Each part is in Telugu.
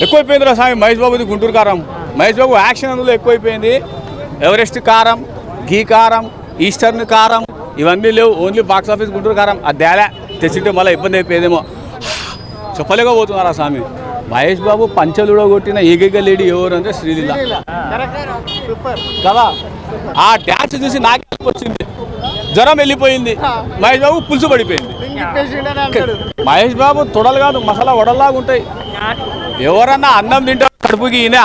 ఎక్కువైపోయింది రా స్వామి మహేష్ బాబుది గుంటూరు కారం. మహేష్ బాబు యాక్షన్ అందులో ఎక్కువైపోయింది. ఎవరెస్ట్ కారం, ఘీ కారం, ఈస్టర్న్ కారం ఇవన్నీ లేవు. ఓన్లీ బాక్స్ ఆఫీస్ గుంటూరు కారం. అది తేలే తెచ్చింటే మళ్ళీ ఇబ్బంది అయిపోయేదేమో చెప్పలేకపోతున్నారా స్వామి. మహేష్ బాబు పంచలుడో కొట్టిన ఏకైక లేడీ ఎవరు అంటే శ్రీలీల కదా. ఆ డ్యాన్స్ చూసి నాకే వచ్చింది, జ్వరం వెళ్ళిపోయింది. మహేష్ బాబు పులుసు పడిపోయింది. మహేష్ బాబు తొడలు కాదు మసాలా వడల్లాగా ఉంటాయి. ఎవరన్నా అన్నం తింటారో కడుపుకి ఈయన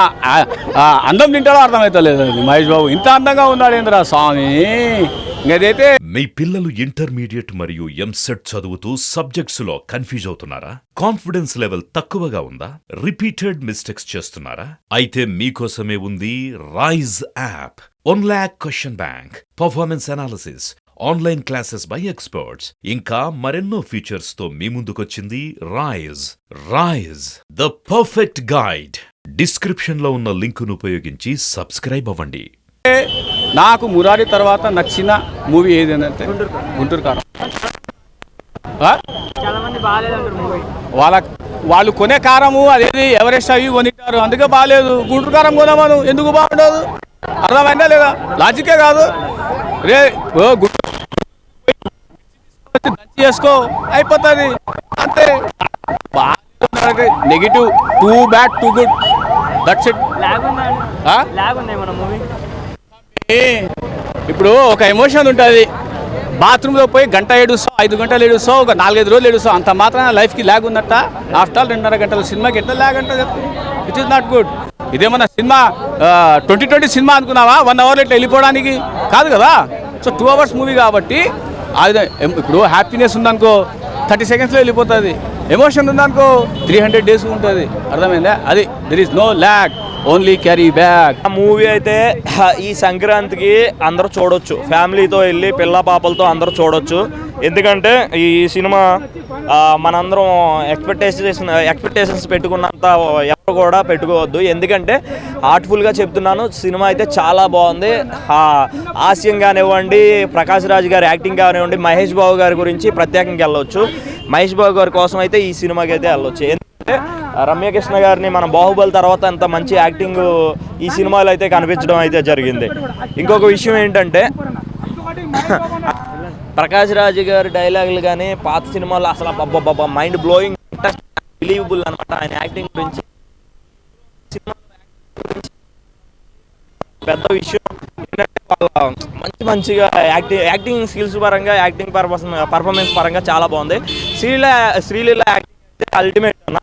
అన్నం తింటారో అర్థమవుతలేదు. మహేష్ బాబు ఇంత అందంగా ఉన్నాడు ఏంద్రా స్వామి. ఇంకదైతే మీ పిల్లలు ఇంటర్మీడియట్ మరియు ఎంసెట్ చదువుతూ సబ్జెక్ట్స్ లో కన్ఫ్యూజ్ అవుతున్నారా? కాన్ఫిడెన్స్ లెవెల్ తక్కువగా ఉందా? రిపీటెడ్ మిస్టేక్స్ చేస్తున్నారా? అయితే మీకోసమే ఉంది Rise app. 1 lakh question bank, performance analysis, online classes by experts, ఇంకా మరెన్నో ఫీచర్స్ తో మీ ముందుకొచ్చింది Rise. Rise the perfect guide. Description లో ఉన్న లింకును ఉపయోగించి సబ్స్క్రైబ్ అవ్వండి. నాకు మురారి తర్వాత నచ్చిన మూవీ ఏదంటే గుంటూరు కారం. వాళ్ళు కొనే కారము అదేది ఎవరెస్ట్ అవి కొనిటారు, అందుకే బాగాలేదు. గుంటూరు కారం కొనమను, ఎందుకు బాగుండదు? అర్థమైందా లేదా? లాజికే కాదు రే. దంచి చేసుకో అయిపోతుంది అంతే. Negative, too bad too good, that's it. ఇప్పుడు ఒక ఎమోషన్ ఉంటుంది. బాత్రూంలో పోయి గంట ఏడుస్తావు, 5 గంటలు ఏడుస్తావు, ఒక 4-5 రోజులు ఏడుస్తావు, అంత మాత్రాన లైఫ్కి ల్యాగ్ ఉన్నట్ట. ఆఫ్టర్ ఆల్ 2.5 గంటల సినిమాకి ఎట్లా ల్యాగ్ అంటే చెప్తుంది. It is not good. ఇదేమన్నా సినిమా 2020 సినిమా అనుకున్నావా 1 అవర్లో ఇట్లా వెళ్ళిపోవడానికి? కాదు కదా. సో 2 hours మూవీ కాబట్టి అది. ఇప్పుడు హ్యాపీనెస్ ఉందనుకో 30 secondsలో వెళ్ళిపోతుంది. ఎమోషన్ ఉందనుకో 300 days ఉంటుంది. అర్థమైందా? అది there is no lag, only carry bag. ఆ మూవీ అయితే ఈ సంక్రాంతికి అందరూ చూడొచ్చు, ఫ్యామిలీతో వెళ్ళి పిల్ల పాపలతో అందరూ చూడొచ్చు. ఎందుకంటే ఈ సినిమా మనందరం ఎక్స్పెక్టేషన్స్ పెట్టుకున్నంత ఎవరు కూడా పెట్టుకోవద్దు. ఎందుకంటే హార్ట్ఫుల్గా చెప్తున్నాను, సినిమా అయితే చాలా బాగుంది. హాస్యం కానివ్వండి, ప్రకాష్ రాజ్ గారి యాక్టింగ్ కానివ్వండి, మహేష్ బాబు గారి గురించి ప్రత్యేకంగా వెళ్ళొచ్చు. మహేష్ బాబు గారి కోసం అయితే ఈ సినిమాకి అయితే వెళ్ళొచ్చు. ఎందుకంటే రమ్యకృష్ణ గారిని మన బాహుబలి తర్వాత అంత మంచి యాక్టింగ్ ఈ సినిమాలో అయితే కనిపించడం అయితే జరిగింది. ఇంకొక విషయం ఏంటంటే ప్రకాష్ రాజ్ గారి డైలాగులు కానీ పాత సినిమాలో అసలు అబ్బబ్బబ్బా మైండ్ బ్లోయింగ్, బిలీవబుల్ అనమాట. ఆయన యాక్టింగ్ గురించి పెద్ద విషయం ఏంటంటే మంచిగా యాక్టింగ్ స్కిల్స్ పరంగా, యాక్టింగ్ పర్ఫార్మెన్స్ పరంగా చాలా బాగుంది. శ్రీలీల యాక్టింగ్ అల్టిమేట్ అన్న.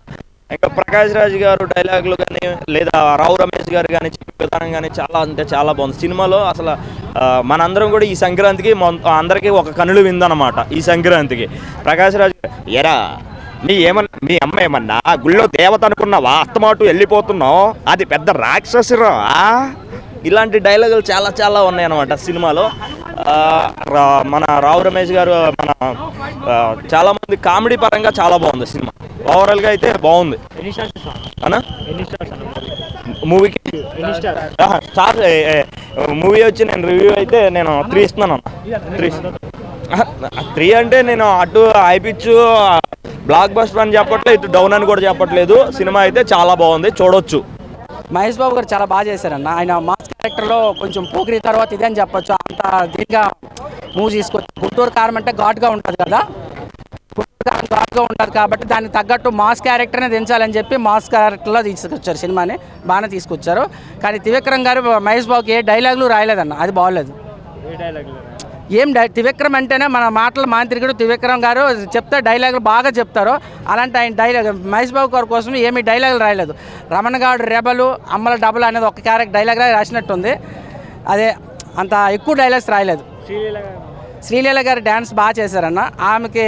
ఇంకా ప్రకాష్ రాజ్ గారు డైలాగులు కానీ లేదా రావు రమేష్ గారు కానీ చెప్పే విధానం కానీ చాలా అంటే చాలా బాగుంది సినిమాలో. అసలు మనందరం కూడా ఈ సంక్రాంతికి అందరికీ ఒక కనులు విందనమాట. ఈ సంక్రాంతికి ప్రకాష్ రాజ్ ఎరా మీ అమ్మ ఏమన్నా గుళ్ళో దేవత అనుకున్నావా, అస్తమాటు వెళ్ళిపోతున్నావు, అది పెద్ద రాక్షసురా. ఇలాంటి డైలాగులు చాలా చాలా ఉన్నాయి అన్నమాట సినిమాలో. మన రావు రమేష్ గారు మన చాలామంది కామెడీ పరంగా చాలా బాగుంది సినిమా. ఓవరాల్గా అయితే బాగుంది అన్నా. మూవీకి స్టార్ మూవీ వచ్చి నేను రివ్యూ అయితే నేను 3 ఇస్తున్నాను అన్న. 3 అంటే నేను అటు హైపిచ్చు బ్లాక్ బస్టర్ అని చెప్పట్లేదు, ఇటు డౌన్ అని కూడా చెప్పట్లేదు. సినిమా అయితే చాలా బాగుంది, చూడొచ్చు. మహేష్ బాబు గారు చాలా బాగా చేశారన్న. ఆయన మాస్ క్యారెక్టర్లో కొంచెం పోకిరి తర్వాత ఇదే అని చెప్పొచ్చు. అంత దీనిగా మూవ్ తీసుకొచ్చు. గుంటూరు కారం అంటే ఘాట్గా ఉంటుంది కదా, గుంటూరు కారం ఘాట్గా ఉంటుంది కాబట్టి దానికి తగ్గట్టు మాస్ క్యారెక్టర్నే దించాలని చెప్పి మాస్ క్యారెక్టర్లో తీసుకొచ్చారు సినిమాని. బాగానే తీసుకొచ్చారు. కానీ త్రివిక్రమ్ గారు మహేష్ బాబుకి ఏ డైలాగులు రాయలేదన్న, అది బాగోలేదు. త్రివిక్రమ్ అంటేనే మన మాటల మాంత్రికుడు త్రివిక్రమ్ గారు చెప్తే డైలాగులు బాగా చెప్తారు. అలాంటి ఆయన డైలాగ్ మహేష్ బాబు గారి కోసం ఏమీ డైలాగులు రాయలేదు. రమణ గారు రెబలు, అమ్మల డబల్ అనేది ఒక క్యారెక్టర్ డైలాగ్ రాసినట్టుంది. అదే అంత ఎక్కువ డైలాగ్స్ రాయలేదు. శ్రీలీల గారు డ్యాన్స్ బాగా చేశారన్న. ఆమెకి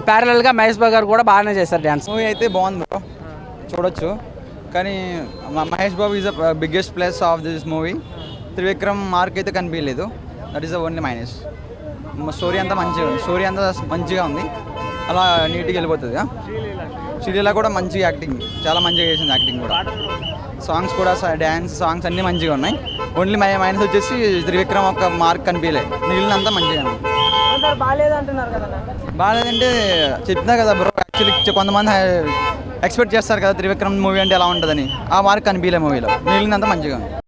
ప్యారలల్గా మహేష్ బాబు గారు కూడా బాగానే చేశారు డ్యాన్స్. మూవీ అయితే బాగుంది బ్రో, చూడొచ్చు. కానీ Mahesh Babu is the biggest plus of this movie. Trivikram mark అయితే కనిపించలేదు. That is the only minus. Story అంతా మంచిగా ఉంది. అలా నీట్గా వెళ్ళిపోతుంది. శ్రీలీల కూడా మంచి యాక్టింగ్, చాలా మంచిగా చేసింది యాక్టింగ్ కూడా. సాంగ్స్ కూడా, డ్యాన్స్ సాంగ్స్ అన్నీ మంచిగా ఉన్నాయి. ఓన్లీ మైనస్ వచ్చేసి త్రివిక్రమ్ ఒక మార్క్ కనిపించలే, మిగిలినంతా మంచిగా. బాగాలేదంటే చెప్తున్నా కదా బ్రో. యాక్చువల్లీ కొంతమంది ఎక్స్పెక్ట్ చేస్తారు కదా త్రివిక్రమ్ మూవీ అంటే ఎలా ఉంటుందని, ఆ మార్క్ కనిపించలే మూవీలో, మిగిలినంత మంచిగా ఉంది.